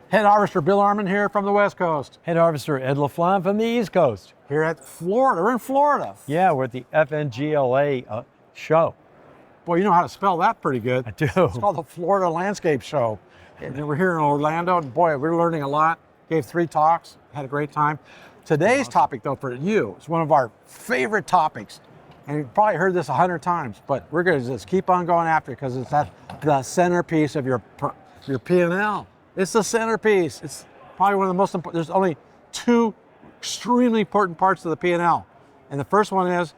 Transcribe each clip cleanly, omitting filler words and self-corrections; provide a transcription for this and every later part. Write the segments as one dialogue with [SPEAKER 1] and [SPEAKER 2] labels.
[SPEAKER 1] Head Harvester Bill Arman here from the West Coast.
[SPEAKER 2] Head Harvester Ed LaFlamme from the East Coast.
[SPEAKER 1] Here at Florida. We're in Florida.
[SPEAKER 2] Yeah, we're at the FNGLA show.
[SPEAKER 1] Boy, you know how to spell that pretty good.
[SPEAKER 2] I do.
[SPEAKER 1] It's called the Florida Landscape Show. And we're here in Orlando. And boy, we're learning a lot. Gave 3 talks, had a great time. Today's topic, though, for you is one of our favorite topics. And you've probably heard this 100 times, but we're going to just keep on going after it because it's the centerpiece of your P&L. It's the centerpiece. It's probably one of the most important. There's only 2 extremely important parts of the P&L. And the first one is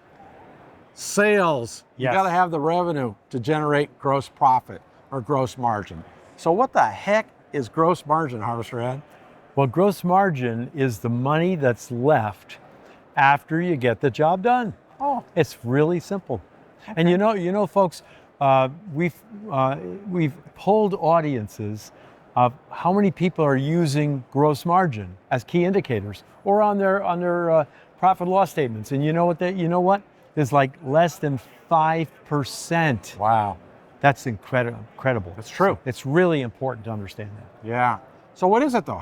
[SPEAKER 1] sales.
[SPEAKER 2] Yes.
[SPEAKER 1] You got to have the revenue to generate gross profit or gross margin. So what the heck is gross margin, Harvester Ed?
[SPEAKER 2] Well, gross margin is the money that's left after you get the job done.
[SPEAKER 1] Oh,
[SPEAKER 2] It's really simple.
[SPEAKER 1] Okay.
[SPEAKER 2] And you know, folks, we've polled audiences of how many people are using gross margin as key indicators or on their profit and loss statements. And you know what? There's like less than 5%.
[SPEAKER 1] wow.
[SPEAKER 2] That's incredible.
[SPEAKER 1] That's true.
[SPEAKER 2] It's really important to understand that.
[SPEAKER 1] Yeah. So what is it though?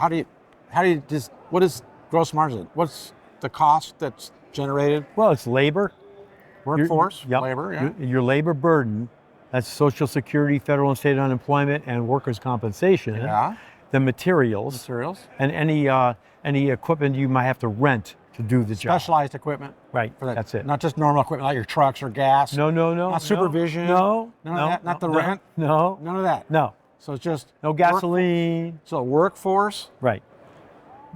[SPEAKER 1] What is gross margin? What's the cost that's generated?
[SPEAKER 2] Well, it's labor.
[SPEAKER 1] Workforce,
[SPEAKER 2] Yep.
[SPEAKER 1] labor, yeah.
[SPEAKER 2] Your labor burden, that's Social Security, federal and state unemployment, and workers' compensation.
[SPEAKER 1] Yeah.
[SPEAKER 2] The materials.
[SPEAKER 1] Materials.
[SPEAKER 2] And any equipment you might have to rent to do the job.
[SPEAKER 1] Specialized equipment.
[SPEAKER 2] Right,
[SPEAKER 1] For that.
[SPEAKER 2] that's it.
[SPEAKER 1] Not just normal equipment like your trucks or gas.
[SPEAKER 2] No.
[SPEAKER 1] Not supervision.
[SPEAKER 2] No.
[SPEAKER 1] None of that. Not the
[SPEAKER 2] no,
[SPEAKER 1] rent.
[SPEAKER 2] No.
[SPEAKER 1] None of that.
[SPEAKER 2] No.
[SPEAKER 1] So it's just
[SPEAKER 2] No gasoline.
[SPEAKER 1] So workforce,
[SPEAKER 2] Right.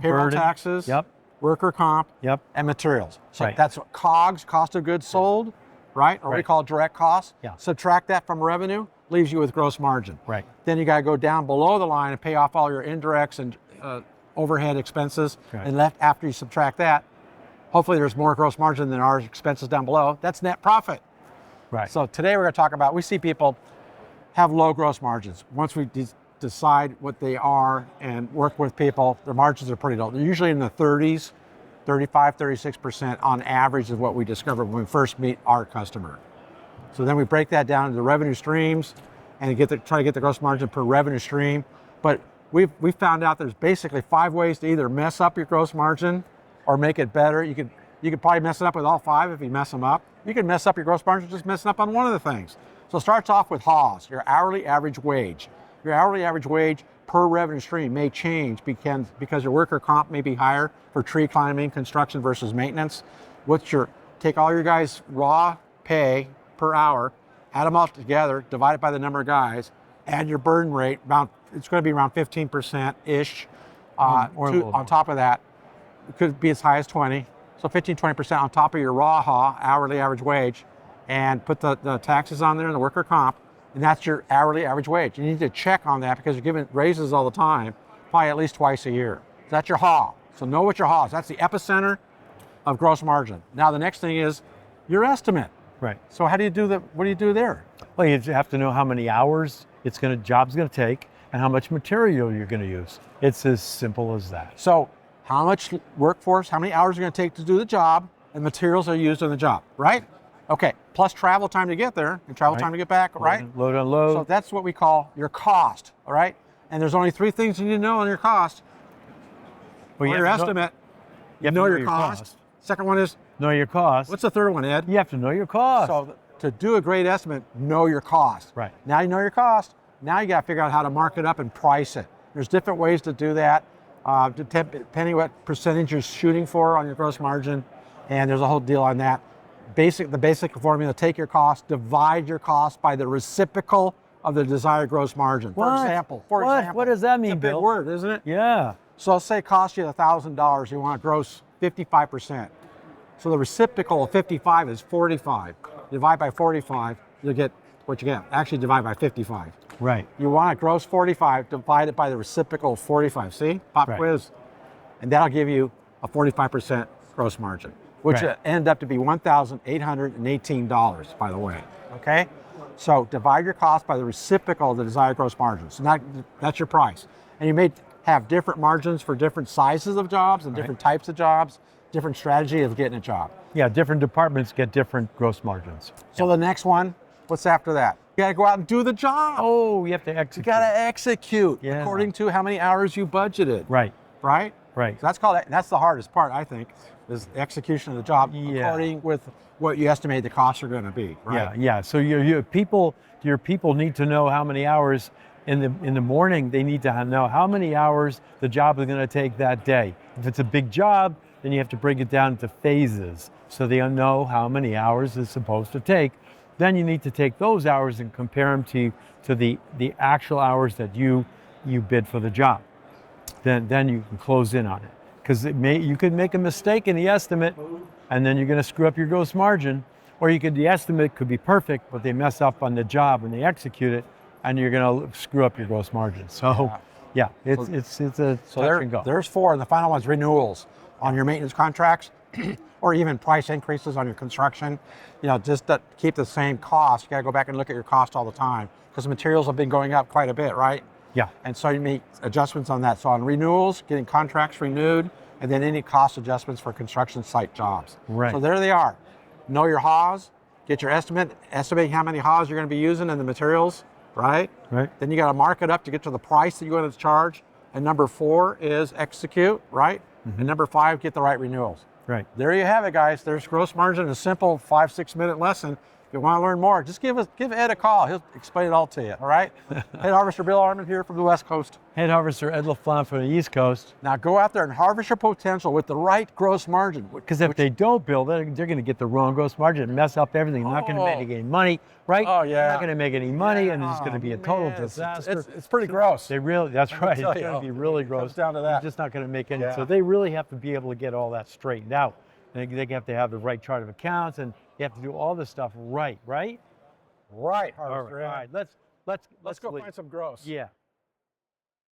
[SPEAKER 1] payroll
[SPEAKER 2] Burden.
[SPEAKER 1] taxes,
[SPEAKER 2] Yep.
[SPEAKER 1] worker comp,
[SPEAKER 2] Yep.
[SPEAKER 1] and materials. So
[SPEAKER 2] Right.
[SPEAKER 1] that's what COGS, cost of goods sold, right? Or we
[SPEAKER 2] Right.
[SPEAKER 1] call direct costs.
[SPEAKER 2] Yeah.
[SPEAKER 1] Subtract that from revenue, leaves you with gross margin.
[SPEAKER 2] Right.
[SPEAKER 1] Then you got to go down below the line and pay off all your indirects and overhead expenses.
[SPEAKER 2] Right.
[SPEAKER 1] And left after you subtract that, hopefully there's more gross margin than our expenses down below. That's net profit.
[SPEAKER 2] Right.
[SPEAKER 1] So today we're going to talk about, we see people have low gross margins. Once we decide what they are and work with people, their margins are pretty low. They're usually in the 30s, 35, 36% on average is what we discover when we first meet our customer. So then we break that down into revenue streams and try to get the gross margin per revenue stream. But we found out there's basically 5 ways to either mess up your gross margin or make it better. You could probably mess it up with all 5 if you mess them up. You can mess up your gross margin just messing up on one of the things. So it starts off with HAWS, your hourly average wage. Your hourly average wage per revenue stream may change because your worker comp may be higher for tree climbing, construction versus maintenance. Take all your guys' raw pay per hour, add them all together, divide it by the number of guys, add your burden rate, it's going to be around 15%-ish. On top of that, it could be as high as 20. So 15-20% on top of your raw hourly average wage, and put the taxes on there and the worker comp, and that's your hourly average wage. You need to check on that because you're giving raises all the time, probably at least twice a year. So that's your HAW. So know what your HAW is. That's the epicenter of gross margin. Now the next thing is your estimate.
[SPEAKER 2] Right.
[SPEAKER 1] So what do you do there?
[SPEAKER 2] Well, you have to know how many hours job's gonna take and how much material you're gonna use. It's as simple as that.
[SPEAKER 1] So how much workforce, how many hours are going to take to do the job, and materials are used on the job, right? Okay, plus travel time to get there and travel time to get back, right?
[SPEAKER 2] Load, unload.
[SPEAKER 1] So that's what we call your cost, all right? And there's only 3 things you need to know on your cost.
[SPEAKER 2] Well,
[SPEAKER 1] Or your estimate, you know your cost. Second one is,
[SPEAKER 2] Know your cost.
[SPEAKER 1] what's the third one, Ed?
[SPEAKER 2] You have to know your cost.
[SPEAKER 1] So to do a great estimate, know your cost.
[SPEAKER 2] Right.
[SPEAKER 1] Now you know your cost, now you got to figure out how to mark it up and price it. There's different ways to do that, depending what percentage you're shooting for on your gross margin, and there's a whole deal on that. The basic formula, take your cost, divide your cost by the reciprocal of the desired gross margin. For example.
[SPEAKER 2] What does that mean,
[SPEAKER 1] It's a big
[SPEAKER 2] Bill?
[SPEAKER 1] word, isn't it?
[SPEAKER 2] Yeah.
[SPEAKER 1] So let's say it costs you $1,000, you want to gross 55%. So the reciprocal of 55 is 45. Divide by 45, you'll get what you get. Actually divide by 55.
[SPEAKER 2] Right.
[SPEAKER 1] You want to gross 45, divide it by the reciprocal of 45. See? Pop
[SPEAKER 2] Right.
[SPEAKER 1] quiz. And that'll give you a 45% gross margin, which
[SPEAKER 2] Right.
[SPEAKER 1] ended up to be $1,818, by the way. Okay? So divide your cost by the reciprocal of the desired gross margin. So that's your price. And you may have different margins for different sizes of jobs and different types of jobs, different strategy of getting a job.
[SPEAKER 2] Yeah, different departments get different gross margins.
[SPEAKER 1] So the next one, What's after that? You gotta go out and do the job.
[SPEAKER 2] Oh, you have to
[SPEAKER 1] You
[SPEAKER 2] execute.
[SPEAKER 1] gotta execute
[SPEAKER 2] Yeah.
[SPEAKER 1] according to how many hours you budgeted.
[SPEAKER 2] Right,
[SPEAKER 1] Right?
[SPEAKER 2] right.
[SPEAKER 1] So that's the hardest part, I think, is the execution of the job
[SPEAKER 2] Yeah.
[SPEAKER 1] according with what you estimate the costs are going to be. Right?
[SPEAKER 2] Yeah, yeah. So your people need to know how many hours in the morning. They need to know how many hours the job is going to take that day. If it's a big job, then you have to break it down into phases so they know how many hours it's supposed to take. Then you need to take those hours and compare them to the actual hours that you bid for the job. Then you can close in on it, because you could make a mistake in the estimate, and then you're going to screw up your gross margin, or the estimate could be perfect, but they mess up on the job when they execute it, and you're going to screw up your gross margin. So, yeah, it's a touch and go.
[SPEAKER 1] There's 4, and the final one's renewals on your maintenance contracts, or even price increases on your construction. Just to keep the same cost, you got to go back and look at your cost all the time, because the materials have been going up quite a bit, right?
[SPEAKER 2] Yeah.
[SPEAKER 1] And so you make adjustments on that. So on renewals, getting contracts renewed, and then any cost adjustments for construction site jobs.
[SPEAKER 2] Right.
[SPEAKER 1] So there they are. Know your HAWs, get your estimate, estimate how many HAWs you're going to be using and the materials, right?
[SPEAKER 2] Right.
[SPEAKER 1] Then you got to mark it up to get to the price that you're going to charge. And number 4 is execute, right? And number 5, get the right renewals.
[SPEAKER 2] Right.
[SPEAKER 1] There you have it, guys. There's gross margin, a simple 5-6 minute lesson. If you want to learn more, just give Ed a call. He'll explain it all to you, all right? Head Harvester Bill Arman here from the West Coast.
[SPEAKER 2] Head harvester Ed LaFlamme from the East Coast.
[SPEAKER 1] Now go out there and harvest your potential with the right gross margin.
[SPEAKER 2] Because if they don't build it, they're going to get the wrong gross margin and mess up everything. They're not going to make any money, right?
[SPEAKER 1] Oh, yeah.
[SPEAKER 2] They're not going to make any money, and it's going to be a total disaster.
[SPEAKER 1] It's pretty gross.
[SPEAKER 2] That's right. It's
[SPEAKER 1] tell
[SPEAKER 2] going to
[SPEAKER 1] you.
[SPEAKER 2] be really gross.
[SPEAKER 1] Comes down to that.
[SPEAKER 2] They're just not going to make any.
[SPEAKER 1] Yeah.
[SPEAKER 2] So they really have to be able to get all that straightened out. They have to have the right chart of accounts, and you have to do all this stuff right?
[SPEAKER 1] Right,
[SPEAKER 2] All
[SPEAKER 1] Harvester Ed.
[SPEAKER 2] right. Let's
[SPEAKER 1] Let's go
[SPEAKER 2] leave.
[SPEAKER 1] find some gross.
[SPEAKER 2] Yeah.